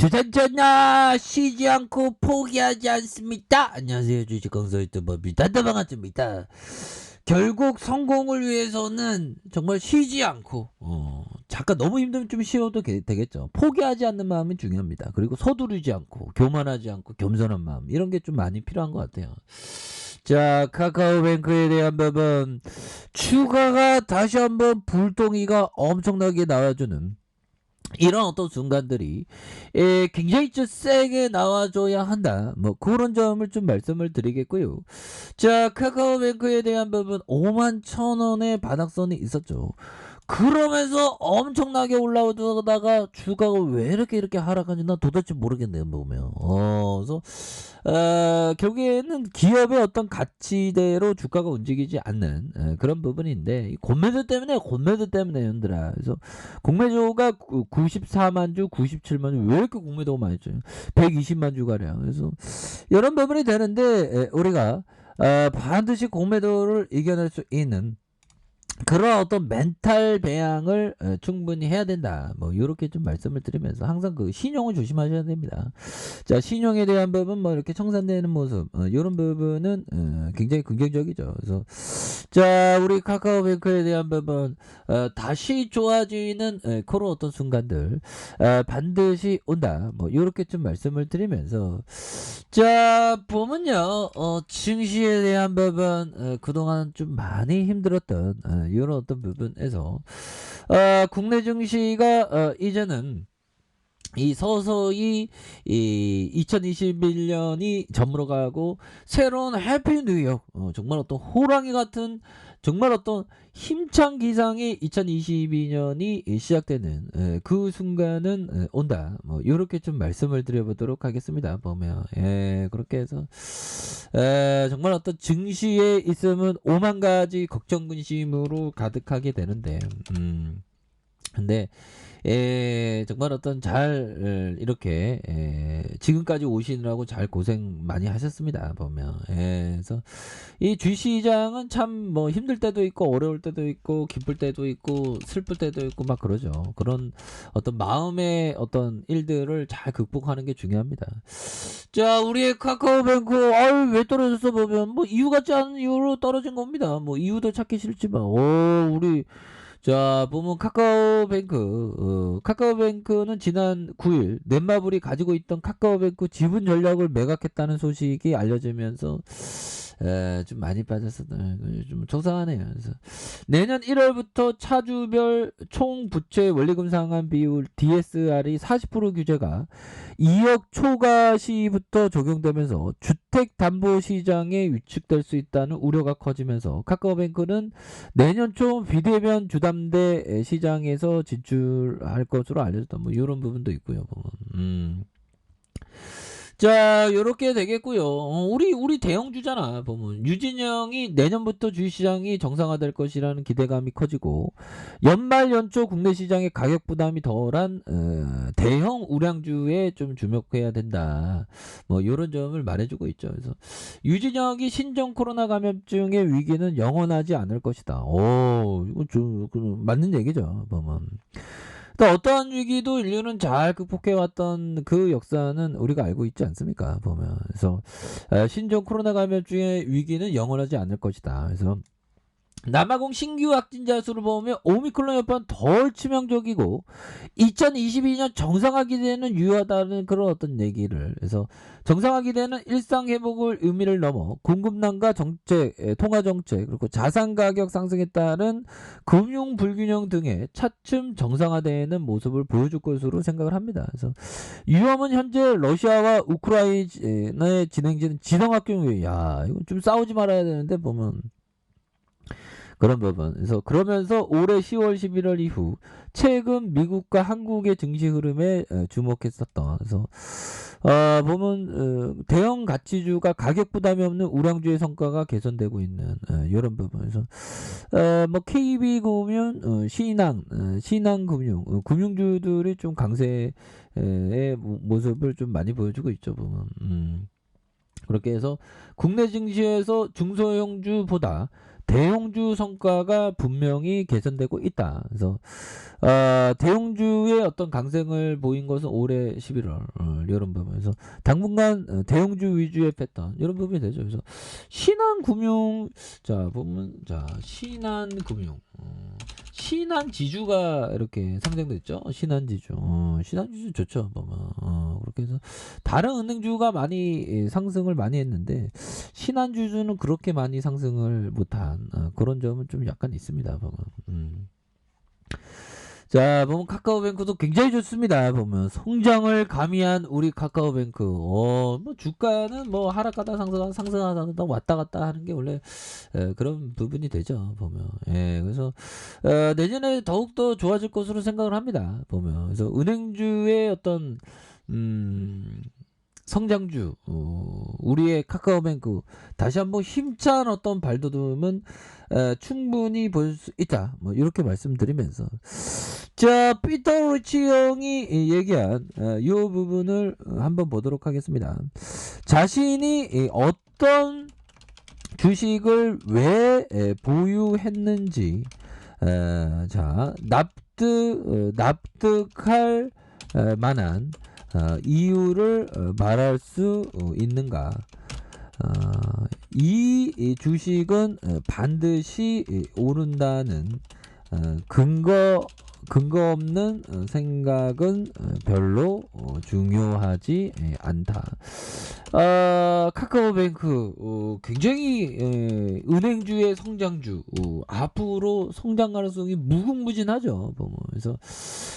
주전전나 쉬지 않고 포기하지 않습니다. 안녕하세요. 주식강사 유튜버 미단다방아입니다. 결국 성공을 위해서는 정말 쉬지 않고 잠깐 너무 힘들면 좀 쉬어도 되겠죠. 포기하지 않는 마음이 중요합니다. 그리고 서두르지 않고 교만하지 않고 겸손한 마음, 이런 게 좀 많이 필요한 것 같아요. 자, 카카오뱅크에 대한 부분, 추가가 다시 한번 불똥이가 엄청나게 나와주는 이런 어떤 순간들이 굉장히 좀 세게 나와줘야 한다. 뭐 그런 점을 좀 말씀을 드리겠고요. 자, 카카오뱅크에 대한 부분 51,000원의 바닥선이 있었죠. 그러면서 엄청나게 올라오다가 주가가 왜 이렇게 하락하는지 나 도대체 모르겠네요, 보면. 그래서 결국에는 기업의 어떤 가치대로 주가가 움직이지 않는 그런 부분인데, 공매도 때문에 현들아. 그래서 공매도가 94만 주, 97만 주, 왜 이렇게 공매도가 많이 죠? 120만 주가량. 그래서 이런 부분이 되는데, 우리가 반드시 공매도를 이겨낼 수 있는 그런 어떤 멘탈 배양을 충분히 해야 된다. 뭐 이렇게 좀 말씀을 드리면서 항상 그 신용을 조심하셔야 됩니다. 자, 신용에 대한 부분 뭐 이렇게 청산되는 모습, 이런 부분은 굉장히 긍정적이죠. 그래서 자, 우리 카카오뱅크에 대한 부분 다시 좋아지는 그런 어떤 순간들 반드시 온다. 뭐 이렇게 좀 말씀을 드리면서, 자, 보면요, 증시에 대한 부분 그동안 좀 많이 힘들었던 이런 어떤 부분에서 국내 증시가 이제는 이 서서히 이 2021년이 저물어가고 새로운 해피 뉴 이어, 정말 어떤 호랑이 같은 정말 어떤 힘찬 기상이 2022년이 시작되는 그 순간은 온다. 뭐 이렇게 좀 말씀을 드려보도록 하겠습니다. 보면 그렇게 해서 정말 어떤 증시에 있으면 5만 가지 걱정 근심으로 가득하게 되는데, 근데 정말 어떤 잘 이렇게 지금까지 오시느라고 잘 고생 많이 하셨습니다. 보면 그래서 이 주시장은 참 뭐 힘들 때도 있고 어려울 때도 있고 기쁠 때도 있고 슬플 때도 있고 막 그러죠. 그런 어떤 마음의 어떤 일들을 잘 극복하는 게 중요합니다. 자, 우리의 카카오뱅크 아유 왜 떨어졌어 보면 뭐 이유 같지 않은 이유로 떨어진 겁니다. 뭐 이유도 찾기 싫지만 우리 자, 보면 카카오뱅크는 지난 9일 넷마블이 가지고 있던 카카오뱅크 지분 전략을 매각했다는 소식이 알려지면서 좀 많이 빠졌었다. 좀 속상하네요. 그래서 내년 1월부터 차주별 총 부채 원리금 상환 비율 DSR이 40% 규제가 2억 초과 시부터 적용되면서 주택담보시장에 위축될 수 있다는 우려가 커지면서 카카오뱅크는 내년 초 비대면 주담대 시장에서 진출할 것으로 알려졌다. 뭐 이런 부분도 있고요. 보면. 자, 요렇게 되겠고요. 우리 대형주잖아. 보면 유진영이 내년부터 주식시장이 정상화될 것이라는 기대감이 커지고, 연말 연초 국내 시장의 가격 부담이 덜한 대형 우량주에 좀 주목해야 된다. 뭐 요런 점을 말해주고 있죠. 그래서 유진영이 신종 코로나 감염증의 위기는 영원하지 않을 것이다. 이거 좀 맞는 얘기죠. 보면. 또 어떠한 위기도 인류는 잘 극복해왔던 그 역사는 우리가 알고 있지 않습니까? 보면. 그래서 신종 코로나 감염증의 위기는 영원하지 않을 것이다. 그래서 남아공 신규 확진자 수를 보면 오미크론 여파는 덜 치명적이고 2022년 정상화 기대는 유효하다는 그런 어떤 얘기를, 그래서 정상화 기대는 일상 회복을 의미를 넘어 공급난과 정책, 통화 정책, 그리고 자산 가격 상승에 따른 금융 불균형 등의 차츰 정상화되는 모습을 보여줄 것으로 생각을 합니다. 그래서 위험은 현재 러시아와 우크라이나에 진행되는 지정학경, 야 이건 좀 싸우지 말아야 되는데 보면 그런 부분. 그래서 그러면서 올해 10월 11월 이후 최근 미국과 한국의 증시 흐름에 주목했었던, 그래서 보면 대형 가치주가 가격 부담이 없는 우량주의 성과가 개선되고 있는 이런 부분에서 뭐 KB금융, 신한금융, 금융주들이 좀 강세의 모습을 좀 많이 보여주고 있죠. 보면. 그렇게 해서 국내 증시에서 중소형주보다 대형주 성과가 분명히 개선되고 있다. 그래서 대형주의 어떤 강세를 보인 것은 올해 11월 이런 부분에서 당분간 대형주 위주의 패턴 이런 부분이 되죠. 그래서 신한금융 자 보면 자 신한금융 신한지주가 이렇게 상장됐죠. 신한지주 신한지주 좋죠. 보면 그렇게 해서 다른 은행주가 많이 상승을 많이 했는데 신한지주는 그렇게 많이 상승을 못한 그런 점은 좀 약간 있습니다. 보면 자, 보면 카카오뱅크도 굉장히 좋습니다. 보면 성장을 가미한 우리 카카오뱅크. 뭐 주가는 뭐 하락하다 상승하다 왔다 갔다 하는 게 원래 그런 부분이 되죠. 보면. 예, 그래서 내년에 더욱 더 좋아질 것으로 생각을 합니다. 보면. 그래서 은행주의 어떤 성장주, 우리의 카카오뱅크 다시 한번 힘찬 어떤 발돋움은 충분히 볼 수 있다. 뭐 이렇게 말씀드리면서 자 피터 리치 형이 얘기한 이 부분을 한번 보도록 하겠습니다. 자신이 어떤 주식을 왜 보유했는지 자 납득할 만한 이유를 말할 수 있는가? 이 주식은 반드시 오른다는 근거 없는 생각은 별로 중요하지 않다. 카카오뱅크 굉장히 은행주의 성장주 앞으로 성장 가능성이 무궁무진하죠. 그래서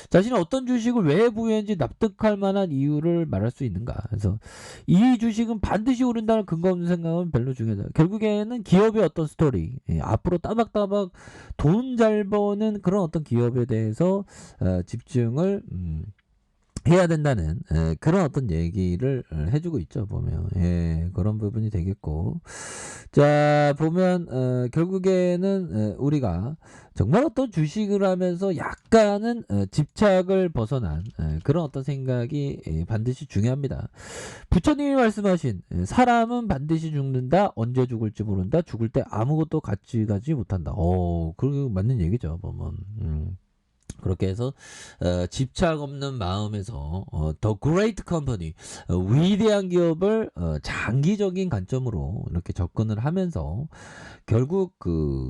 자신이 어떤 주식을 왜 보유했는지 납득할 만한 이유를 말할 수 있는가. 그래서 이 주식은 반드시 오른다는 근거 없는 생각은 별로 중요하다. 결국에는 기업의 어떤 스토리 앞으로 따박따박 돈 잘 버는 그런 어떤 기업에 대해서 집중을 해야 된다는 그런 어떤 얘기를 해주고 있죠. 보면 그런 부분이 되겠고 자 보면 결국에는 우리가 정말 어떤 주식을 하면서 약간은 집착을 벗어난 그런 어떤 생각이 반드시 중요합니다. 부처님이 말씀하신 사람은 반드시 죽는다. 언제 죽을지 모른다. 죽을 때 아무것도 가져가지 못한다. 그거 맞는 얘기죠. 보면 그렇게 해서 집착 없는 마음에서 더 그레이트 컴퍼니 위대한 기업을 장기적인 관점으로 이렇게 접근을 하면서 결국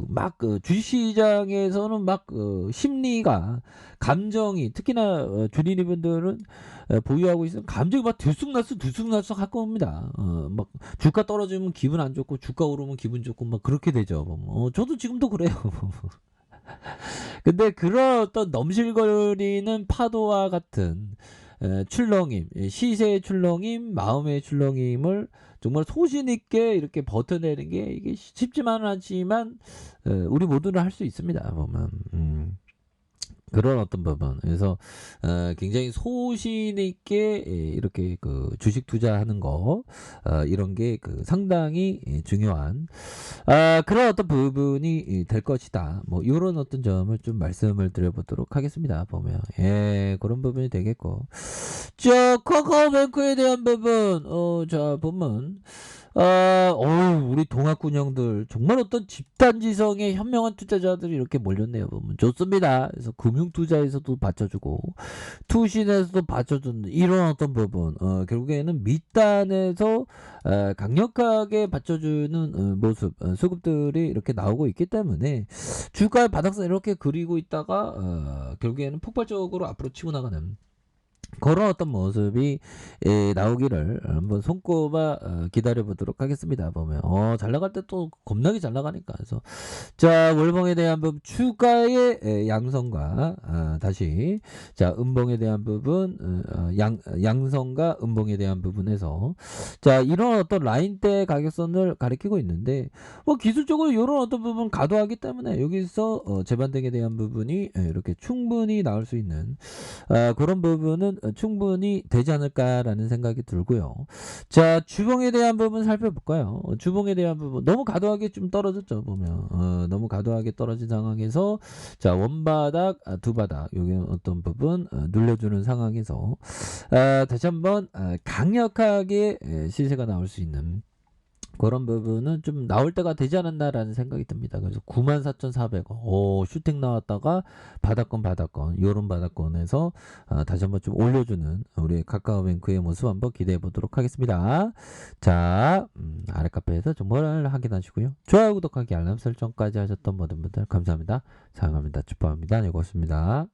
막 주식시장에서는 막 심리가 감정이 특히나 주린이 분들은 보유하고 있으면 감정이 막 들쑥날쑥 할 겁니다. 막 주가 떨어지면 기분 안 좋고 주가 오르면 기분 좋고 막 그렇게 되죠. 저도 지금도 그래요. 근데 그런 어떤 넘실거리는 파도와 같은 출렁임, 시세의 출렁임, 마음의 출렁임을 정말 소신 있게 이렇게 버텨내는 게 이게 쉽지만은 않지만 우리 모두는 할 수 있습니다. 보면 그런 어떤 부분. 그래서 굉장히 소신 있게 이렇게 주식 투자하는 거 이런 게 상당히 중요한 그런 어떤 부분이 될 것이다. 뭐 이런 어떤 점을 좀 말씀을 드려보도록 하겠습니다. 보면 그런 부분이 되겠고 자 카카오뱅크에 대한 부분 자 보면 우리 동학군형들 정말 어떤 집단지성의 현명한 투자자들이 이렇게 몰렸네요. 보면 좋습니다. 그래서 금융투자에서도 받쳐주고 투신에서도 받쳐주는 이런 어떤 부분 결국에는 밑단에서 강력하게 받쳐주는 모습 수급들이 이렇게 나오고 있기 때문에 주가의 바닥선 이렇게 그리고 있다가 결국에는 폭발적으로 앞으로 치고 나가는 그런 어떤 모습이 나오기를 한번 손꼽아 기다려보도록 하겠습니다. 보면 잘 나갈 때 또 겁나게 잘 나가니까. 그래서 자 월봉에 대한 부분 추가의 양성과 다시 자 음봉에 대한 부분 양성과 음봉에 대한 부분에서 자 이런 어떤 라인대 가격선을 가리키고 있는데 뭐 기술적으로 이런 어떤 부분 가도하기 때문에 여기서 재반등에 대한 부분이 이렇게 충분히 나올 수 있는 그런 부분은 충분히 되지 않을까라는 생각이 들고요. 자 주봉에 대한 부분 살펴볼까요? 주봉에 대한 부분 너무 과도하게 좀 떨어졌죠. 보면 너무 과도하게 떨어진 상황에서 자 원바닥 두 바닥 여기 어떤 부분 눌려주는 상황에서 다시 한번 강력하게 시세가 나올 수 있는 그런 부분은 좀 나올 때가 되지 않았나라는 생각이 듭니다. 그래서 94,400원. 오, 슈팅 나왔다가 바닥권, 요런 바닥권에서 다시 한번 좀 올려주는 우리 카카오뱅크의 모습 한번 기대해 보도록 하겠습니다. 자, 아래 카페에서 정보를 확인하시고요. 좋아요, 구독하기, 알람 설정까지 하셨던 모든 분들 감사합니다. 사랑합니다. 축복합니다. 네, 고맙습니다.